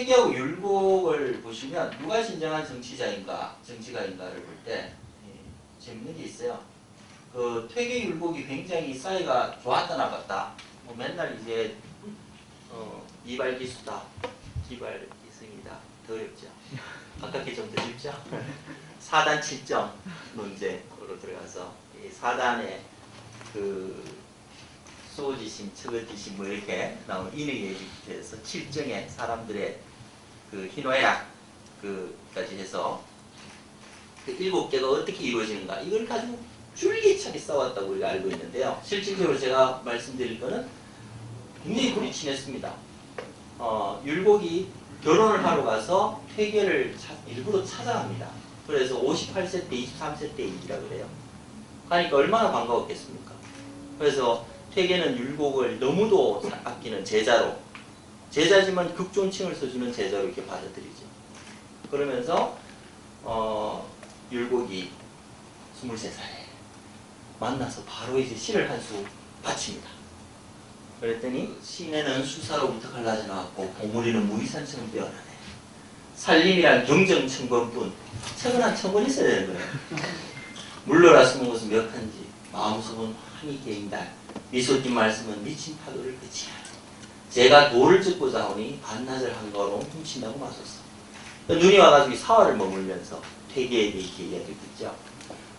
퇴계하고 율곡을 보시면 누가 진정한 정치가인가를 볼 때 재밌는 게 있어요. 그 퇴계 율곡이 굉장히 사이가 좋았다 나빴다. 뭐 맨날 이제 이발기수다, 기발기승이다. 더 어렵죠. 가깝게 좀 더 쉽죠. 4단 7점 논쟁으로 들어가서 이 4단의 그 수호지심, 척의지심 뭐 이렇게 나오는 인의 예비부터 7정의 사람들의 그 희노애락 그까지 해서 그 7개가 어떻게 이루어지는가 이걸 가지고 줄기차게 싸웠다고 우리가 알고 있는데요. 실질적으로 제가 말씀드릴 거는 굉장히 불이 친했습니다. 율곡이 결혼을 하러 가서 퇴계를 일부러 찾아갑니다. 그래서 58세 때 23세 때 일이라 그래요. 그러니까 얼마나 반가웠겠습니까? 그래서 퇴계는 율곡을 너무도 아끼는 제자지만 극존칭을 써주는 제자로 이렇게 받아들이죠. 그러면서 율곡이 23살에 만나서 바로 이제 시를 한 수 바칩니다. 그랬더니 시내는 수사로부터 갈라져 나왔고 봉우리는 무의산처럼 빼어나네. 살림이란 경정천권뿐 책은 한 1000권 있어야 되는 거예요. 물러라 숨은 것은 몇한지 마음속은 환히 개인달 미소짓 말씀은 미친 파도를 그치하네. 제가 돌을 짚고자 하오니 반나절 한가로움 훔친다고 마셨어. 눈이 와가지고 사활을 머물면서 퇴계에 대해 이야기를 듣죠.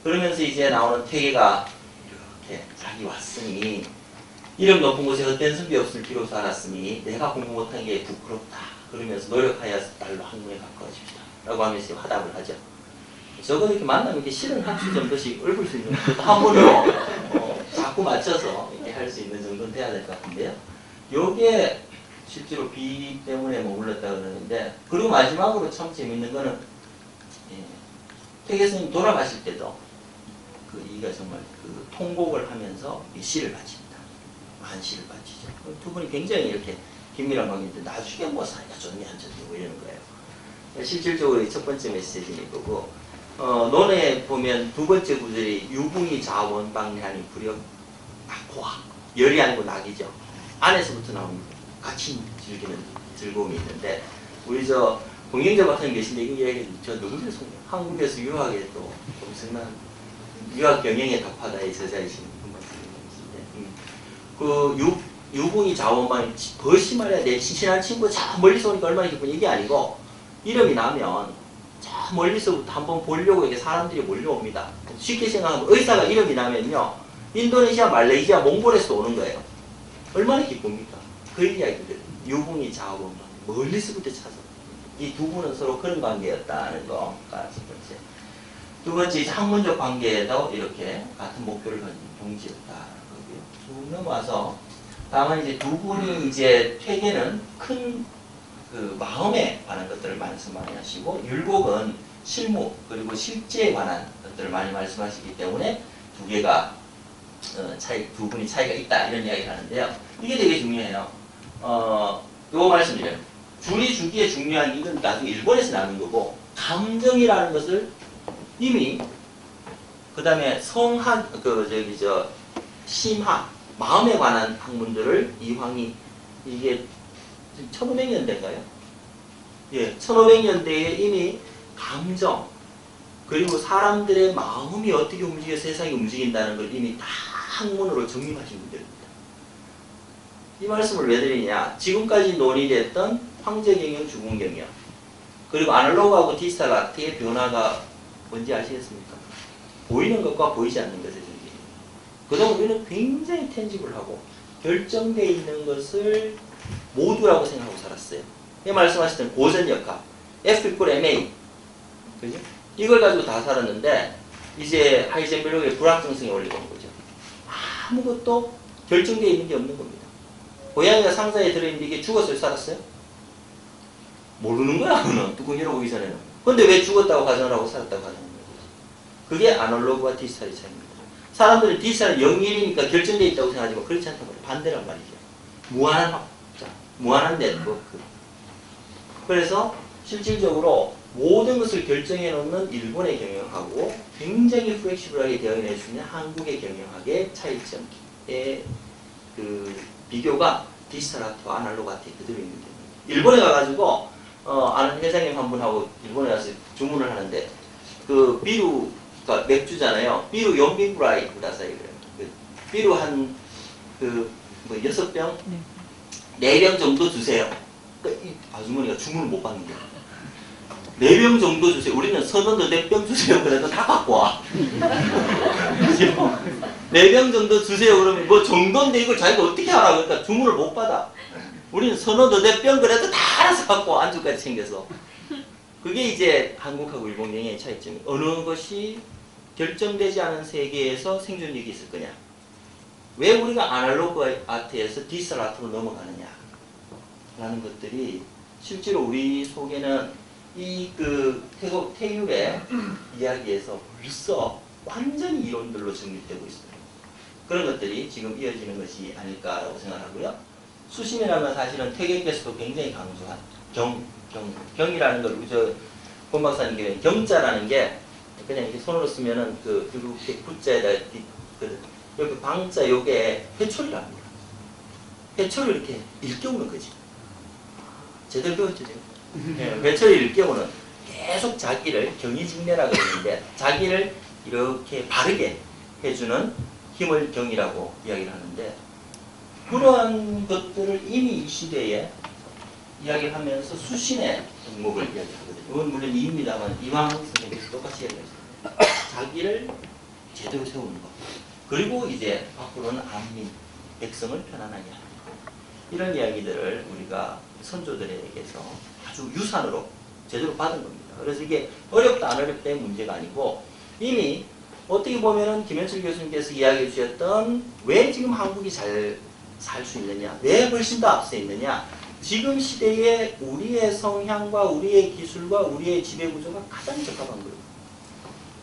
그러면서 이제 나오는 퇴계가 이렇게 자기 왔으니 이름 높은 곳에 헛된 선비 없을 비로소 알았으니 내가 공부 못한 게 부끄럽다. 그러면서 노력하여 딸로 학문에 가까워집시다. 라고 하면서 화답을 하죠. 저거 이렇게 만나면 이렇게 실은 한 수 정도씩 읊을 수 있는 것도 한 번으로 자꾸 맞춰서 이렇게 할 수 있는 정도는 돼야 될 것 같은데요. 요게 실제로 비 때문에 머물렀다 그러는데 그리고 마지막으로 참 재밌는 거는 퇴계 스님 돌아가실 때도 이가 정말 통곡을 하면서 시를 바칩니다. 한시를 바치죠. 두 분이 굉장히 이렇게 긴밀한 관계인데 나중에 뭐 사이가 좋니 안 좋니 뭐 이러는 거예요. 실질적으로 첫 번째 메시지인 거고 논에 보면 두 번째 구절이 유붕이 자원방향이 불역 낙화 열이 아니고 낙이죠. 안에서부터 나옵니다. 같이 즐기는 즐거움이 있는데 우리 저 공영자 박사님 계신데 이거 얘기 저 누구세요? 한국에서 유학에 또 엄청난 유학 경영에 답하다의 저자이신 분 말씀이신데 그 유붕이 자원방이 벌시 말이야 내 친한 친구 저 멀리서 오니까 얼마나 기쁜 이게 아니고 이름이 나면 저 멀리서부터 한번 보려고 이렇게 사람들이 몰려옵니다. 쉽게 생각하면 의사가 이름이 나면요 인도네시아, 말레이시아, 몽골에서 오는 거예요. 얼마나 기쁩니까? 그 이야기거든요. 유붕이 자원방 멀리서부터 찾아. 이 두 분은 서로 그런 관계였다는 거가 첫 번째. 두 번째 학문적 관계에도 이렇게 같은 목표를 가진 동지였다는 거고요. 쭉 넘어와서 다만 이제 두 분이 이제 퇴계는 큰 그 마음에 관한 것들을 말씀 많이 하시고 율곡은 실무 그리고 실제에 관한 것들을 많이 말씀하시기 때문에 두 개가 두 분이 차이가 있다 이런 이야기를 하는데요. 이게 되게 중요해요. 요거 말씀드려요. 줄이 주기에 중요한 이건 나중에 일본에서 나눈 거고 감정이라는 것을 이미 그 다음에 성학 심학 마음에 관한 학문들을 이황이 이게 1500년대인가요? 예, 1500년대에 이미 감정 그리고 사람들의 마음이 어떻게 움직여 세상이 움직인다는 걸 이미 다 학문으로 정립하신 분들입니다. 이 말씀을 왜 드리냐? 지금까지 논의됐던 황제경영, 주공경영 그리고 아날로그하고 디지털 아트의 변화가 뭔지 아시겠습니까? 보이는 것과 보이지 않는 것의 전쟁입니다. 그동안 우리는 굉장히 텐지블하고 결정되어 있는 것을 모두라고 생각하고 살았어요. 이 말씀하셨던 고전 역학, F=ma 그죠? 이걸 가지고 다 살았는데 이제 하이젠베르그의 불확정성이 올라온 거죠. 아무것도 결정되어 있는 게 없는 겁니다. 고양이가 상자에 들어있는데 이게 죽었어요? 살았어요? 모르는 거야, 그는. 뚜껑 열어보기 전에는. 근데 왜 죽었다고 가정을 하고 살았다고 가정을 하는 거지? 그게 아날로그와 디지털의 차이입니다. 사람들은 디지털은 0일이니까 결정되어 있다고 생각하지만 그렇지 않단 말이에요. 반대란 말이죠. 무한한 확장, 무한한 네트워크. 그래서 실질적으로 모든 것을 결정해 놓는 일본의 경영하고 굉장히 플렉시블하게 대응해 주는 한국의 경영학의 차이점의 비교가 디지털 아트와 아날로그 아트에 그대로 있는 겁니다. 일본에 가가지고 아는 회장님 한 분하고 일본에 가서 주문을 하는데 그 비루가 맥주잖아요. 비루 연빙브라이 구다사이 그래요. 그 비루 한 뭐 6병? 4병 정도 주세요. 그러니까 이 아주머니가 주문을 못 받는 거예요. 4병 정도 주세요. 우리는 선원도 4병 주세요. 그래도 다 갖고 와. 4병 정도 주세요. 그러면 뭐 정도인데 이걸 자기가 어떻게 하라. 그러니까 주문을 못 받아. 우리는 선원도 4병 그래도 다 알아서 갖고 와. 안주까지 챙겨서. 그게 이제 한국하고 일본 영향의 차이점이 어느 것이 결정되지 않은 세계에서 생존력이 있을 거냐. 왜 우리가 아날로그 아트에서 디지털 아트로 넘어가느냐 라는 것들이 실제로 우리 속에는 이 태육의 이야기에서 벌써 완전히 이론들로 정립되고 있어요. 그런 것들이 지금 이어지는 것이 아닐까라고 생각하고요. 수심이라는 사실은 태계께서도 굉장히 강조한 경이라는 걸 우리 권 박사님께 경자라는 게 그냥 이렇게 손으로 쓰면은 이렇게 구자에다 여기 방자 요게 회초리라는 거야. 회초리를 이렇게 일깨우는 거지. 제대로 배웠죠, 지금? 네, 회초리를 일깨우는 계속 자기를 경이직내라 그러는데 자기를 이렇게 바르게 해주는 힘을 경이라고 이야기를 하는데 그러한 것들을 이미 이 시대에 이야기를 하면서 수신의 덕목을 이야기하거든요. 이건 물론 이입니다만 이황 선생님께서 똑같이 이야기했습니다. 자기를 제대로 세우는 것. 그리고 이제 밖으로는 안민, 백성을 편안하게 하는 것. 이런 이야기들을 우리가 선조들에게서 아주 유산으로 제대로 받은 겁니다. 그래서 이게 어렵다 안 어렵다의 문제가 아니고 이미 어떻게 보면은 김현철 교수님께서 이야기해 주셨던 왜 지금 한국이 잘 살 수 있느냐, 왜 훨씬 더 앞서 있느냐, 지금 시대에 우리의 성향과 우리의 기술과 우리의 지배구조가 가장 적합한 거예요.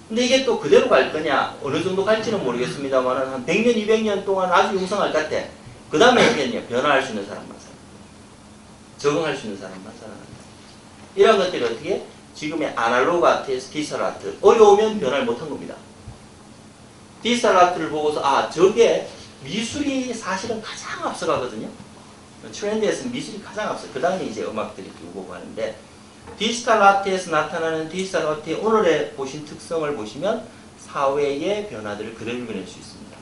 근데 이게 또 그대로 갈 거냐, 어느 정도 갈지는 모르겠습니다만 한 100년, 200년 동안 아주 용성할 것 같아. 그 다음에 어떻게 변화할 수 있는 사람만 살아. 적응할 수 있는 사람만 살아가는 거예요. 이런 것들이 어떻게 지금의 아날로그 아트에서 디지털 아트, 어려우면 변화를 못한 겁니다. 디지털 아트를 보고서 저게 미술이 사실은 가장 앞서가거든요. 트렌드에서는 미술이 가장 앞서. 그 다음에 이제 음악들이 오고 하는데 디지털 아트에서 나타나는 디지털 아트의 오늘의 보신 특성을 보시면 사회의 변화들을 그대로 읽어낼 수 있습니다.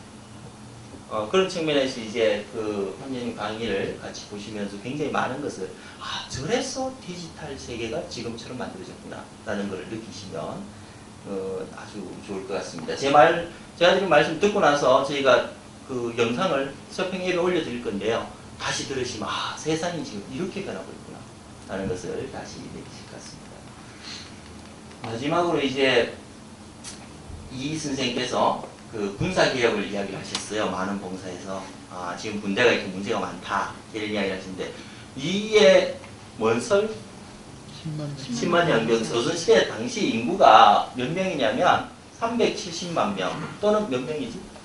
그런 측면에서 이제 황교님 강의를 같이 보시면서 굉장히 많은 것을 저래서 디지털 세계가 지금처럼 만들어졌구나 라는 걸 느끼시면 아주 좋을 것 같습니다. 제가 지금 말씀 듣고 나서 저희가 그 영상을 서평 앱에 올려드릴 건데요. 다시 들으시면 세상이 지금 이렇게 변하고 있구나 라는 것을 다시 느끼실 것 같습니다. 마지막으로 이제 이 선생님께서 군사개혁을 이야기를 하셨어요. 많은 봉사에서 지금 군대가 이렇게 문제가 많다 이런 이야기를 하시는데 이에 원설 10만 양병 조선시대 당시 인구가 몇 명이냐면 370만 명 또는 몇 명이지?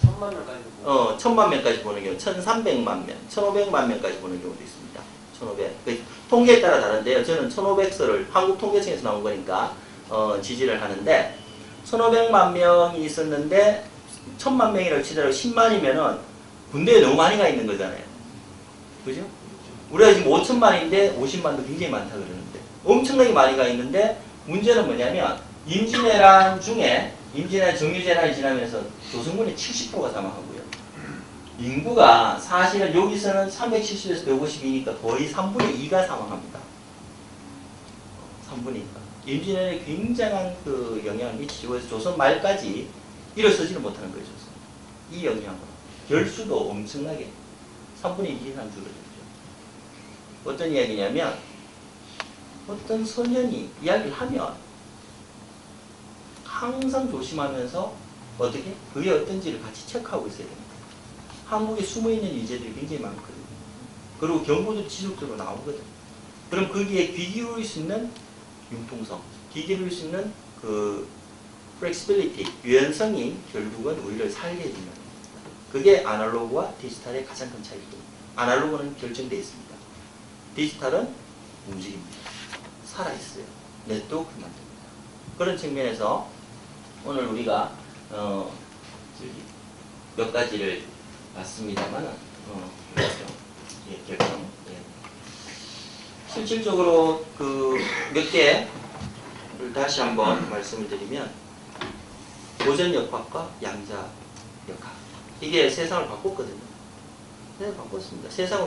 1000만 명까지 1000만 명까지 보는 경우 1300만 명, 1500만 명까지 보는 경우도 있습니다. 1500. 통계에 따라 다른데요. 저는 1500서를 한국 통계청에서 나온 거니까 지지를 하는데 1500만 명이 있었는데 1000만 명이라고 치더라도 10만이면은 군대에 너무 많이 가 있는 거잖아요. 그죠? 우리가 지금 5천만인데 50만도 굉장히 많다 그러는데 엄청나게 많이 가 있는데 문제는 뭐냐면 임진왜란 중에 임진왜란 정유재난이 지나면서 조선군의 70%가 사망하고요. 인구가 사실은 여기서는 370에서 150이니까 거의 3분의 2가 사망합니다. 3분의 2가. 임진왜란에 굉장한 영향을 미치고 해서 조선 말까지 일어서지는 못하는 거예요. 조선. 이 영향으로. 결수도 엄청나게 3분의 2 이상 줄어들죠. 어떤 이야기냐면 어떤 소년이 이야기를 하면 항상 조심하면서 어떻게? 그게 어떤지를 같이 체크하고 있어야 됩니다. 한국에 숨어있는 인재들이 굉장히 많거든요. 그리고 경고도 지속적으로 나오거든. 그럼 거기에 귀 기울일 수 있는 융통성, 귀 기울일 수 있는 flexibility, 유연성이 결국은 우리를 살게 해주는 겁니다. 그게 아날로그와 디지털의 가장 큰 차이입니다. 아날로그는 결정되어 있습니다. 디지털은 움직입니다. 살아있어요. 네트워크를 만듭니다. 그런 측면에서 오늘 우리가 몇 가지를 봤습니다만 결정. 예. 실질적으로 그 몇 개를 다시 한번 말씀을 드리면 고전역학과 양자역학 이게 세상을 바꿨거든요. 세상을 바꿨습니다. 세상이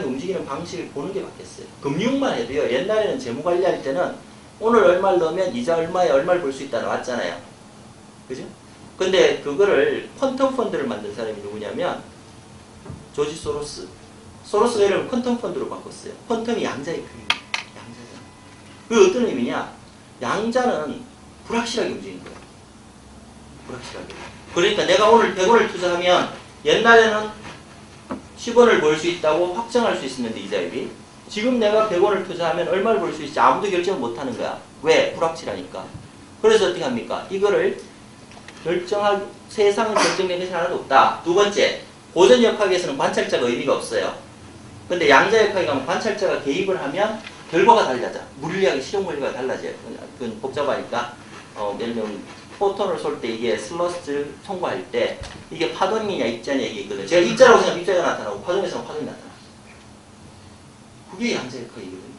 움직이는 방식을 보는 게 바뀌었어요. 금융만 해도요. 옛날에는 재무 관리할 때는 오늘 얼마를 넣으면 이자 얼마에 얼마를 벌 수 있다 나왔잖아요. 그죠? 근데 그거를 퀀텀 펀드를 만든 사람이 누구냐면 조지 소로스. 소로스가 이름을 퀀텀 펀드로 바꿨어요. 퀀텀이 양자의 표현이에요. 양자잖아. 그게 어떤 의미냐? 양자는 불확실하게 움직이는 거예요. 불확실하게. 그러니까 내가 오늘 100원을 투자하면 옛날에는 10원을 벌 수 있다고 확정할 수 있었는데 이자율이 지금 내가 100원을 투자하면 얼마를 벌 수 있을지 아무도 결정을 못하는 거야. 왜? 불확실하니까. 그래서 어떻게 합니까? 이거를 세상은 결정된 것이 하나도 없다. 두 번째, 고전역학에서는 관찰자가 의미가 없어요. 근데 양자역학에 가면 관찰자가 개입을 하면 결과가 달라져. 물리학의 실험 원리가 달라져요. 그건 복잡하니까 예를 들면 포톤을 쏠 때 이게 슬러스 통과할 때 이게 파동이냐 입자냐 이게 있거든요. 제가 입자라고 생각하면 입자가 나타나고 파동에서는 파동이 나타나요. 그게 양자역학이거든요.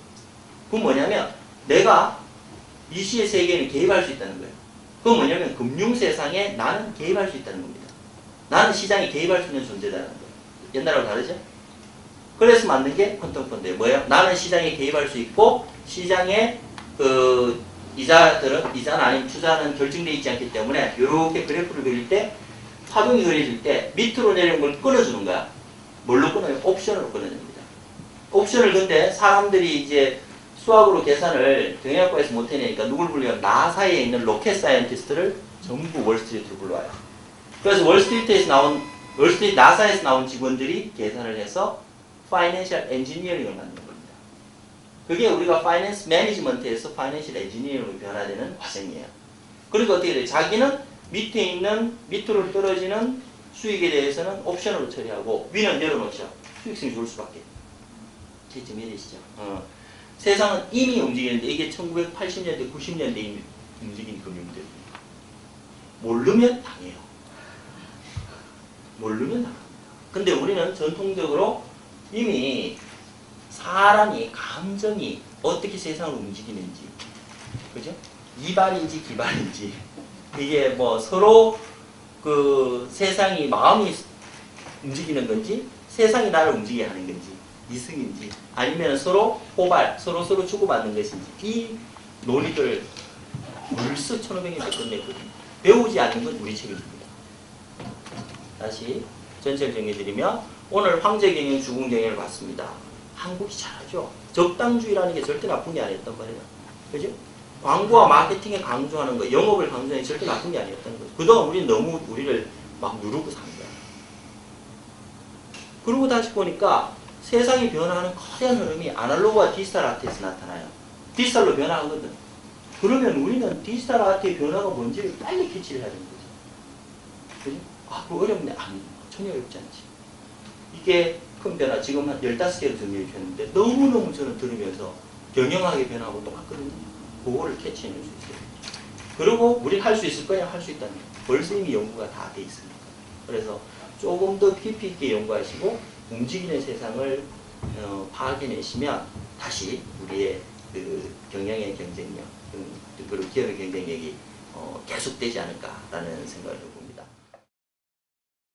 그건 뭐냐면 내가 이 시의 세계에는 개입할 수 있다는 거예요. 그건 뭐냐면 금융세상에 나는 개입할 수 있다는 겁니다. 나는 시장에 개입할 수 있는 존재다는 거예요. 옛날하고 다르죠? 그래서 만든 게 퀀텀 펀드예요. 뭐예요? 나는 시장에 개입할 수 있고 시장에 이자는 아닌 투자는 결정되어 있지 않기 때문에 이렇게 그래프를 그릴 때 파동이 그려질 때 밑으로 내려온 걸 끊어주는 거야. 뭘로 끊어요? 옵션으로 끊어줍니다. 옵션을 근데 사람들이 이제 수학으로 계산을 경영학과에서 못 해내니까 누굴 불러요? 나사에 있는 로켓 사이언티스트를 전부 월스트리트로 불러와요. 그래서 나사에서 나온 직원들이 계산을 해서 파이낸셜 엔지니어링을 만든 겁니다. 그게 우리가 파이낸스 매니지먼트에서 파이낸셜 엔지니어링으로 변화되는 과정이에요. 그러니까 어떻게 돼요? 자기는 밑으로 떨어지는 수익에 대해서는 옵션으로 처리하고 위는 열어놓죠. 수익성이 좋을 수밖에. 지금 이해되시죠? 세상은 이미 움직이는데 이게 1980년대, 90년대에 이미 움직인 금융들입니다. 모르면 당해요. 모르면 당합니다. 근데 우리는 전통적으로 이미 사람이 감정이 어떻게 세상을 움직이는지, 그죠? 이발인지 기발인지 이게 뭐 서로 그 세상이 마음이 움직이는 건지 세상이 나를 움직이게 하는 건지 이승인지 아니면 서로 호발, 서로 주고받는 것인지 이 논의들 벌써 1500년대 끝냈거든요. 배우지 않는 건 우리 책임입니다. 다시 전체를 정리해드리면 오늘 황제경영, 주군경영을 봤습니다. 한국이 잘하죠. 적당주의라는 게 절대 나쁜 게 아니었단 말이에요. 그죠? 광고와 마케팅에 강조하는 거, 영업을 강조하는 게 절대 나쁜 게 아니었다는 거죠. 그동안 우리는 너무 우리를 막 누르고 산 거야. 그러고 다시 보니까 세상이 변화하는 거대한 흐름이 아날로그와 디지털 아트에서 나타나요. 디지털로 변화하거든. 그러면 우리는 디지털 아트의 변화가 뭔지를 빨리 캐치를 해야 되는 거죠. 그죠? 그거 어렵네. 아니, 전혀 어렵지 않지. 이게 큰 변화, 지금 한 15개를 정리해 주셨는데 너무너무 저는 들으면서 경영학의 변화하고 똑같거든요. 그거를 캐치해낼 수 있어요. 그리고 우리 할 수 있을 거냐? 할 수 있다는 거예요. 벌써 이미 연구가 다 돼 있으니까. 그래서 조금 더 깊이 있게 연구하시고 움직이는 세상을 파악해내시면 다시 우리의 그 경영의 경쟁력, 그리고 기업의 경쟁력이 계속되지 않을까라는 생각을 해봅니다.